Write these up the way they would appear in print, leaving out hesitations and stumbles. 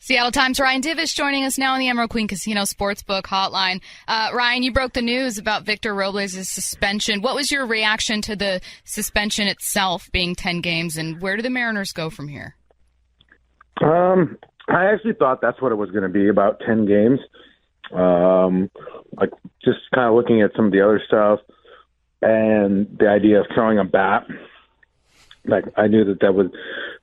Seattle Times' Ryan Divish joining us now on the Emerald Queen Casino Sportsbook Hotline. Ryan, you broke the news about Victor Robles' suspension. What was your reaction to the suspension itself being 10 games, and where do the Mariners go from here? I actually thought that's what it was going to be, about 10 games. Like just kind of looking at some of the other stuff and the idea of throwing a bat. Like I knew that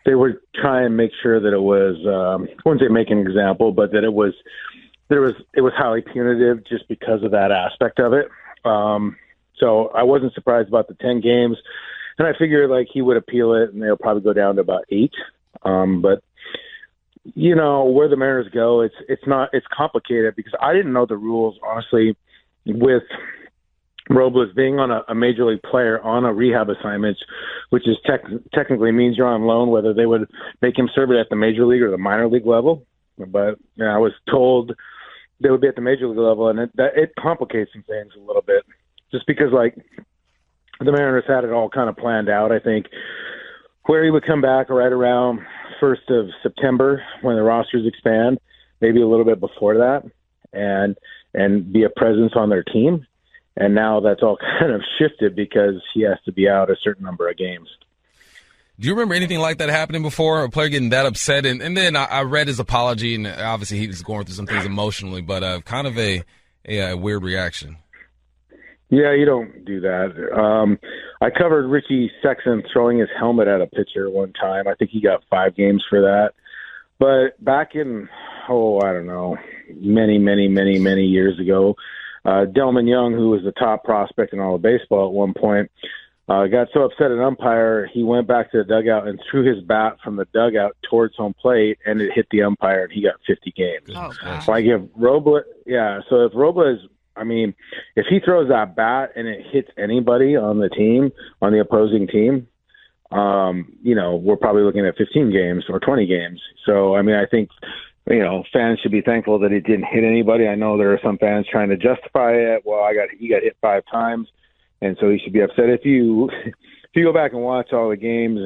they would try and make sure that it was, I wouldn't say make an example, but that it was highly punitive just because of that aspect of it. So I wasn't surprised about the 10 games, and I figured like he would appeal it and they'll probably go down to about 8. But you know, where the Mariners go, it's complicated because I didn't know the rules, honestly, with Robles being on a major league player on a rehab assignment, which is technically means you're on loan, whether they would make him serve it at the major league or the minor league level. But you know, I was told they would be at the major league level, and it complicates some things a little bit just because, like, the Mariners had it all kind of planned out, I think, where he would come back right around 1st of September when the rosters expand, maybe a little bit before that, and be a presence on their team. And now that's all kind of shifted because he has to be out a certain number of games. Do you remember anything like that happening before, a player getting that upset? And then I read his apology, and obviously he was going through some things emotionally, but kind of a weird reaction. Yeah, you don't do that. I covered Richie Sexson throwing his helmet at a pitcher one time. I think he got 5 games for that. But back in, I don't know, many years ago, Delman Young, who was the top prospect in all of baseball at one point, got so upset at an umpire, he went back to the dugout and threw his bat from the dugout towards home plate, and it hit the umpire, and he got 50 games. Oh, gosh. Like if Robles, so if Robles, I mean, if he throws that bat and it hits anybody on the team, on the opposing team, you know, we're probably looking at 15 games or 20 games. So, I mean, I think, you know, fans should be thankful that it didn't hit anybody. I know there are some fans trying to justify it. Well, he got hit 5 times, and so he should be upset. If you go back and watch all the games,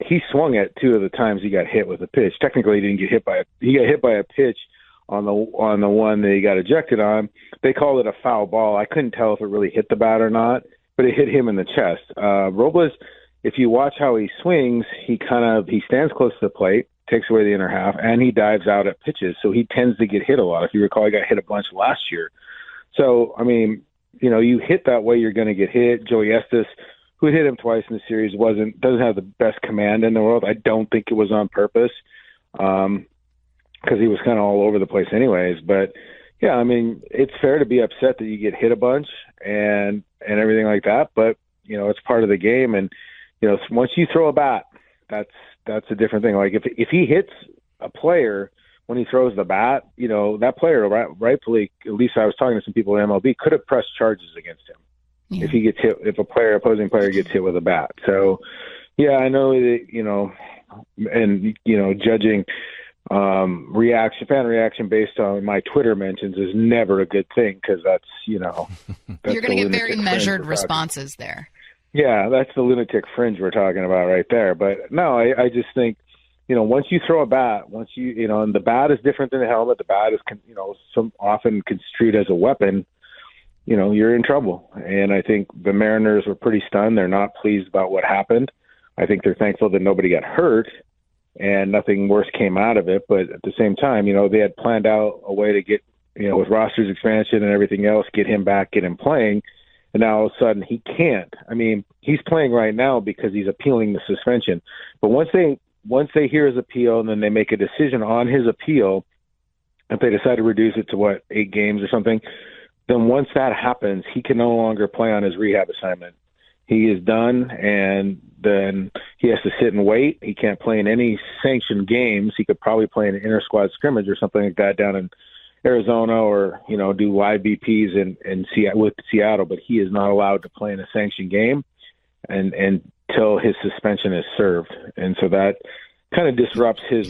he swung at 2 of the times he got hit with a pitch. Technically, he didn't get hit by he got hit by a pitch on the one that he got ejected on. They called it a foul ball. I couldn't tell if it really hit the bat or not, but it hit him in the chest. Robles, if you watch how he swings, he stands close to the plate, takes away the inner half, and he dives out at pitches. So he tends to get hit a lot. If you recall, he got hit a bunch last year. So, I mean, you know, you hit that way, you're going to get hit. Joey Estes, who hit him twice in the series, doesn't have the best command in the world. I don't think it was on purpose, because he was kind of all over the place anyways. But, yeah, I mean, it's fair to be upset that you get hit a bunch and everything like that. But, you know, it's part of the game. And, you know, once you throw a bat, that's a different thing. Like if he hits a player when he throws the bat, you know, that player rightfully, at least I was talking to some people in MLB, could have pressed charges against him. Yeah. If he gets hit, if opposing player gets hit with a bat. So, yeah, I know that, you know, and, you know, judging fan reaction based on my Twitter mentions is never a good thing, because that's, you know, you're going to get very measured responses there. Yeah, that's the lunatic fringe we're talking about right there. But no, I just think, you know, once you throw a bat, you know, and the bat is different than the helmet. The bat is, you know, often construed as a weapon. You know, you're in trouble. And I think the Mariners were pretty stunned. They're not pleased about what happened. I think they're thankful that nobody got hurt and nothing worse came out of it. But at the same time, you know, they had planned out a way to get, you know, with rosters expansion and everything else, get him back, get him playing. And now all of a sudden he can't. I mean, he's playing right now because he's appealing the suspension. But once they hear his appeal and then they make a decision on his appeal, if they decide to reduce it to 8 games or something, then once that happens, he can no longer play on his rehab assignment. He is done, and then he has to sit and wait. He can't play in any sanctioned games. He could probably play in an inter-squad scrimmage or something like that down in Arizona, or, you know, do live BPs in with Seattle, but he is not allowed to play in a sanctioned game and until his suspension is served. And so that kind of disrupts his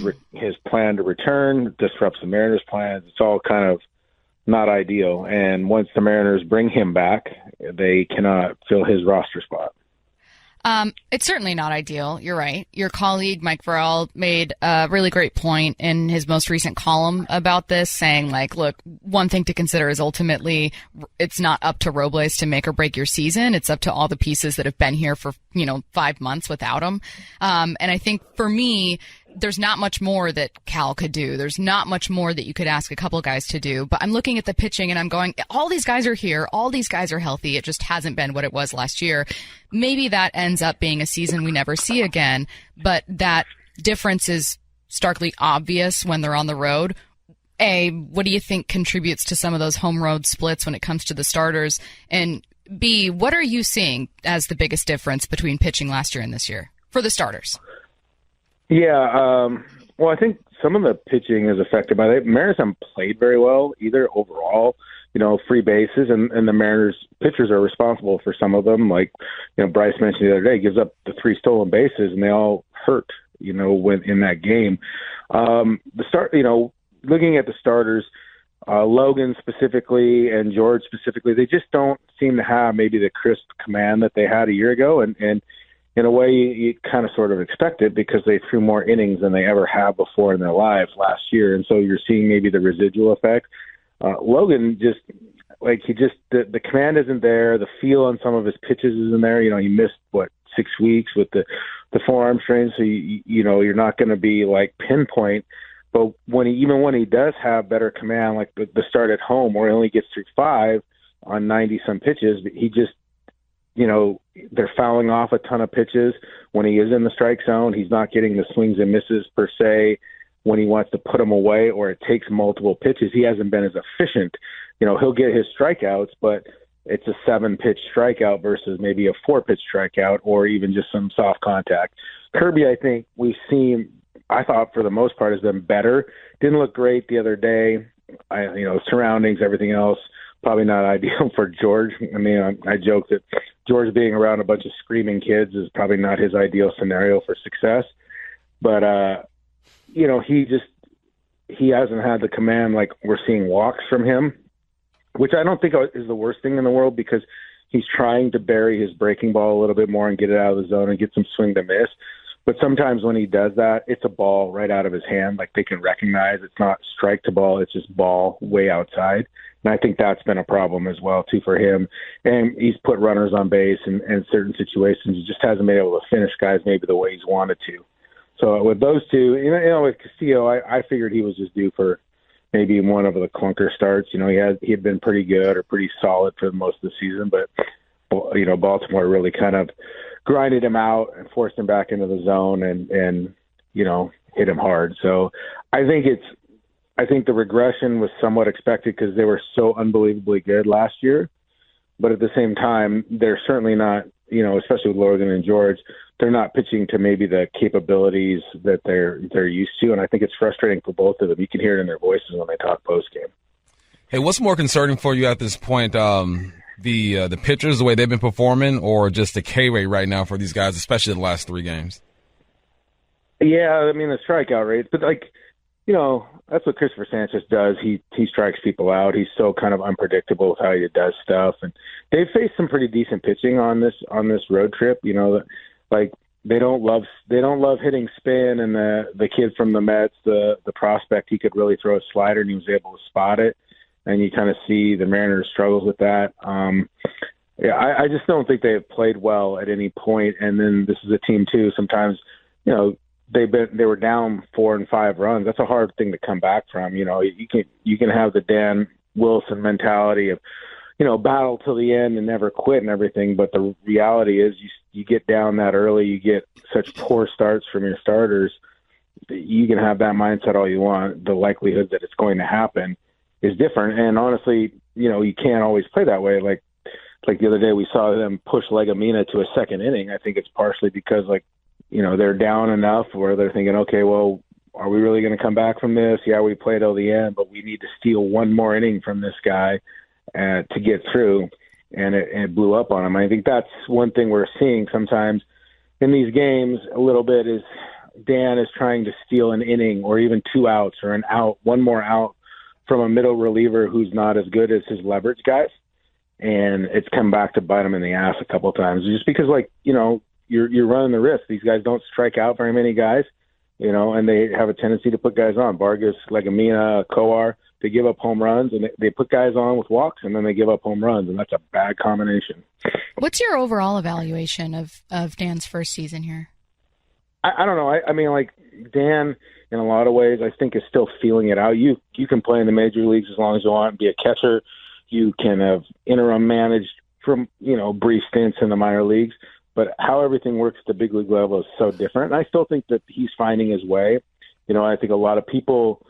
plan to return, disrupts the Mariners' plans. It's all kind of not ideal. And once the Mariners bring him back, they cannot fill his roster spot. It's certainly not ideal. You're right. Your colleague, Mike Varell, made a really great point in his most recent column about this, saying, like, look, one thing to consider is ultimately it's not up to Robles to make or break your season. It's up to all the pieces that have been here for, 5 months without him. And I think for me, there's not much more that Cal could do. There's not much more that you could ask a couple guys to do. But I'm looking at the pitching and I'm going, all these guys are here. All these guys are healthy. It just hasn't been what it was last year. Maybe that ends up being a season we never see again. But that difference is starkly obvious when they're on the road. A, what do you think contributes to some of those home road splits when it comes to the starters? And B, what are you seeing as the biggest difference between pitching last year and this year for the starters? Yeah, well, I think some of the pitching is affected by that. Mariners haven't played very well either overall, free bases, and the Mariners pitchers are responsible for some of them. Like, Bryce mentioned the other day, gives up the 3 stolen bases, and they all hurt, when in that game. Looking at the starters, Logan specifically and George specifically, they just don't seem to have maybe the crisp command that they had a year ago, and in a way, you kind of sort of expect it because they threw more innings than they ever have before in their lives last year. And so you're seeing maybe the residual effect. Logan the command isn't there. The feel on some of his pitches isn't there. He missed, 6 weeks with the forearm strain. So, you're not going to be like pinpoint. But when he does have better command, like the start at home where he only gets through 5 on 90 some pitches, he just, they're fouling off a ton of pitches when he is in the strike zone. He's not getting the swings and misses per se when he wants to put them away, or it takes multiple pitches. He hasn't been as efficient. He'll get his strikeouts, but it's a 7-pitch strikeout versus maybe a 4-pitch strikeout or even just some soft contact. Kirby, I think I thought for the most part has been better. Didn't look great the other day. Surroundings, everything else, probably not ideal for George. I mean, I joke that George being around a bunch of screaming kids is probably not his ideal scenario for success. But, he hasn't had the command. Like, we're seeing walks from him, which I don't think is the worst thing in the world because he's trying to bury his breaking ball a little bit more and get it out of the zone and get some swing to miss. But sometimes when he does that, it's a ball right out of his hand. Like, they can recognize it's not strike to ball, it's just ball way outside. And I think that's been a problem as well, too, for him. And he's put runners on base in certain situations. He just hasn't been able to finish guys maybe the way he's wanted to. So with those two, with Castillo, I figured he was just due for maybe one of the clunker starts. He had been pretty good or pretty solid for most of the season, but, Baltimore really kind of grinded him out and forced him back into the zone and hit him hard. So I think the regression was somewhat expected because they were so unbelievably good last year. But at the same time, they're certainly not, especially with Logan and George, they're not pitching to maybe the capabilities that they're used to. And I think it's frustrating for both of them. You can hear it in their voices when they talk post game. Hey, what's more concerning for you at this point? The pitchers, the way they've been performing, or just the K rate right now for these guys, especially the last 3 games? Yeah, I mean, the strikeout rates, but that's what Christopher Sanchez does. He strikes people out. He's so kind of unpredictable with how he does stuff. And they've faced some pretty decent pitching on this road trip. They don't love hitting spin, and the kid from the Mets, the prospect, he could really throw a slider and he was able to spot it. And you kind of see the Mariners struggles with that. I just don't think they have played well at any point. And then this is a team too. Sometimes, they were down 4 and 5 runs. That's a hard thing to come back from. You can have the Dan Wilson mentality of, battle till the end and never quit and everything. But the reality is, you get down that early, you get such poor starts from your starters. You can have that mindset all you want. The likelihood that it's going to happen is different. And honestly, you can't always play that way. Like the other day, we saw them push Legumina to a second inning. I think it's partially because they're down enough where they're thinking, okay, well, are we really going to come back from this? Yeah, we played till the end, but we need to steal one more inning from this guy to get through. And it blew up on him. I think that's one thing we're seeing sometimes in these games a little bit is Dan is trying to steal an inning or even 2 outs or an out, one more out from a middle reliever who's not as good as his leverage guys. And it's come back to bite him in the ass a couple of times just because, you're running the risk. These guys don't strike out very many guys, and they have a tendency to put guys on. Vargas, Legumina, Coar, they give up home runs, and they put guys on with walks, and then they give up home runs, and that's a bad combination. What's your overall evaluation of Dan's first season here? I don't know. I mean, like, Dan, in a lot of ways, I think is still feeling it out. You can play in the major leagues as long as you want, be a catcher. You can have interim managed from, brief stints in the minor leagues. But how everything works at the big league level is so different. And I still think that he's finding his way. I think a lot of people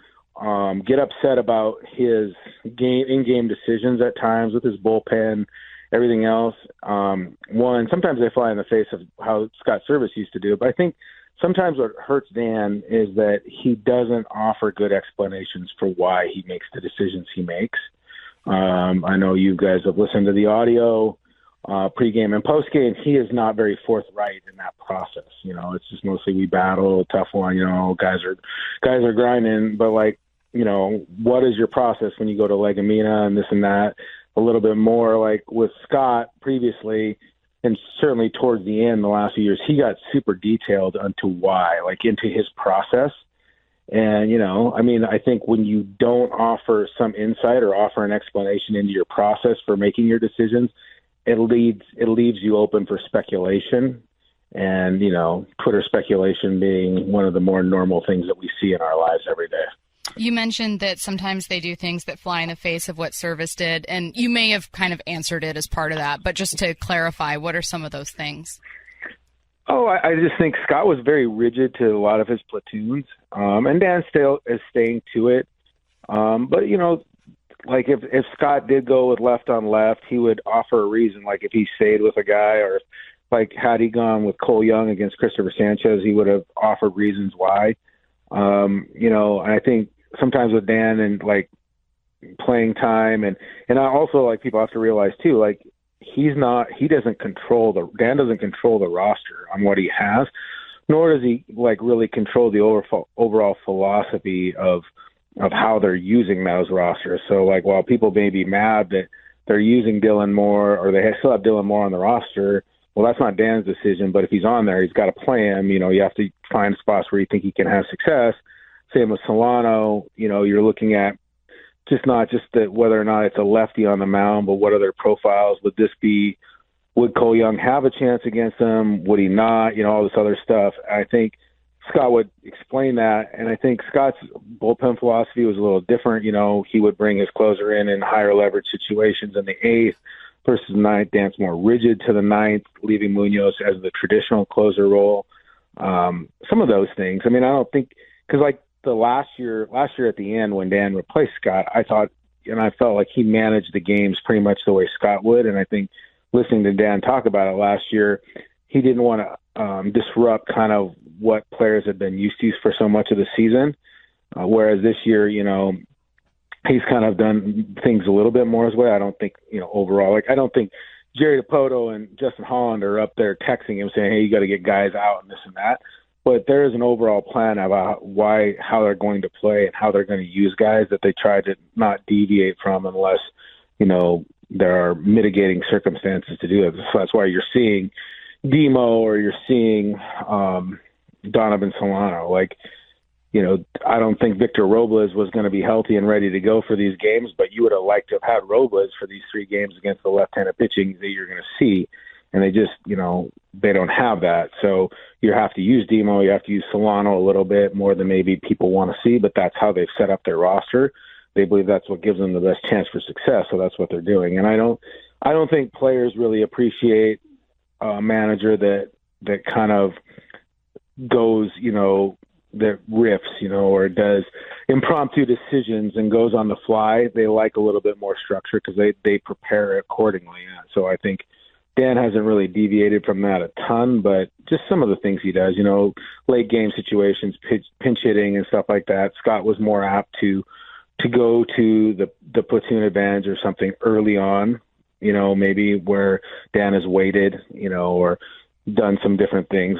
get upset about his in-game decisions at times with his bullpen, everything else. Sometimes they fly in the face of how Scott Service used to do it. But I think sometimes what hurts Dan is that he doesn't offer good explanations for why he makes the decisions he makes. I know you guys have listened to the audio pregame and postgame. He is not very forthright in that process. It's just mostly we battle, tough one. Guys are grinding, but what is your process when you go to Legumina and this and that? A little bit more like with Scott previously, and certainly towards the end, the last few years, he got super detailed onto why, into his process. And, I think when you don't offer some insight or offer an explanation into your process for making your decisions, it leaves you open for speculation. And, Twitter speculation being one of the more normal things that we see in our lives every day. You mentioned that sometimes they do things that fly in the face of what Service did, and you may have kind of answered it as part of that, but just to clarify, what are some of those things? Oh, I just think Scott was very rigid to a lot of his platoons, and Dan still is staying to it. But, if Scott did go with left on left, he would offer a reason, if he stayed with a guy, or had he gone with Cole Young against Christopher Sanchez, he would have offered reasons why. And I think sometimes with Dan and playing time and I also people have to realize too, Dan doesn't control the roster on what he has, nor does he really control the overall philosophy of how they're using those rosters. So while people may be mad that they're using Dylan Moore or they still have Dylan Moore on the roster, well, that's not Dan's decision, but if he's on there, he's got to play him. You have to find spots where you think he can have success. Same with Solano. You're looking at not just that whether or not it's a lefty on the mound, but what are their profiles? Would Cole Young have a chance against them? Would he not? All this other stuff. I think Scott would explain that, and I think Scott's bullpen philosophy was a little different. He would bring his closer in higher leverage situations in the eighth versus the ninth. Dan's more rigid to the ninth, leaving Munoz as the traditional closer role. Some of those things. I don't think because the last year at the end when Dan replaced Scott, I thought and I felt like he managed the games pretty much the way Scott would. And I think listening to Dan talk about it last year, he didn't want to disrupt kind of what players had been used to for so much of the season. Whereas this year, he's kind of done things a little bit more his way. I don't think, overall, I don't think Jerry Dipoto and Justin Holland are up there texting him saying, hey, you got to get guys out and this and that. But there is an overall plan about how they're going to play and how they're going to use guys that they try to not deviate from unless, there are mitigating circumstances to do it. So that's why you're seeing Demo or you're seeing Donovan Solano. I don't think Victor Robles was going to be healthy and ready to go for these games, but you would have liked to have had Robles for these 3 games against the left-handed pitching that you're going to see. And they just, they don't have that. So you have to use Demo, you have to use Solano a little bit more than maybe people want to see, but that's how they've set up their roster. They believe that's what gives them the best chance for success, so that's what they're doing. And I don't think players really appreciate a manager that kind of goes, that riffs, or does impromptu decisions and goes on the fly. They like a little bit more structure because they prepare accordingly. So I think Dan hasn't really deviated from that a ton, but just some of the things he does, late game situations, pinch hitting and stuff like that. Scott was more apt to go to the platoon advantage or something early on, maybe where Dan has waited, or done some different things.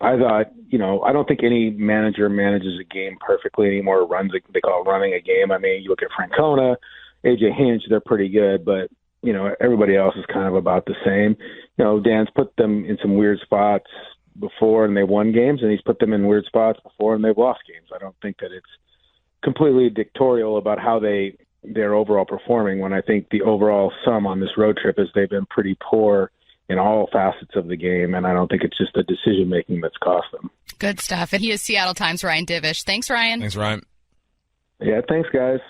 I thought, I don't think any manager manages a game perfectly anymore, they call it running a game. You look at Francona, AJ Hinch, they're pretty good, but everybody else is kind of about the same. Dan's put them in some weird spots before and they won games, and he's put them in weird spots before and they've lost games. I don't think that it's completely dictatorial about how they're overall performing, when I think the overall sum on this road trip is they've been pretty poor in all facets of the game, and I don't think it's just the decision-making that's cost them. Good stuff. And he is Seattle Times' Ryan Divish. Thanks, Ryan. Thanks, Ryan. Yeah, thanks, guys.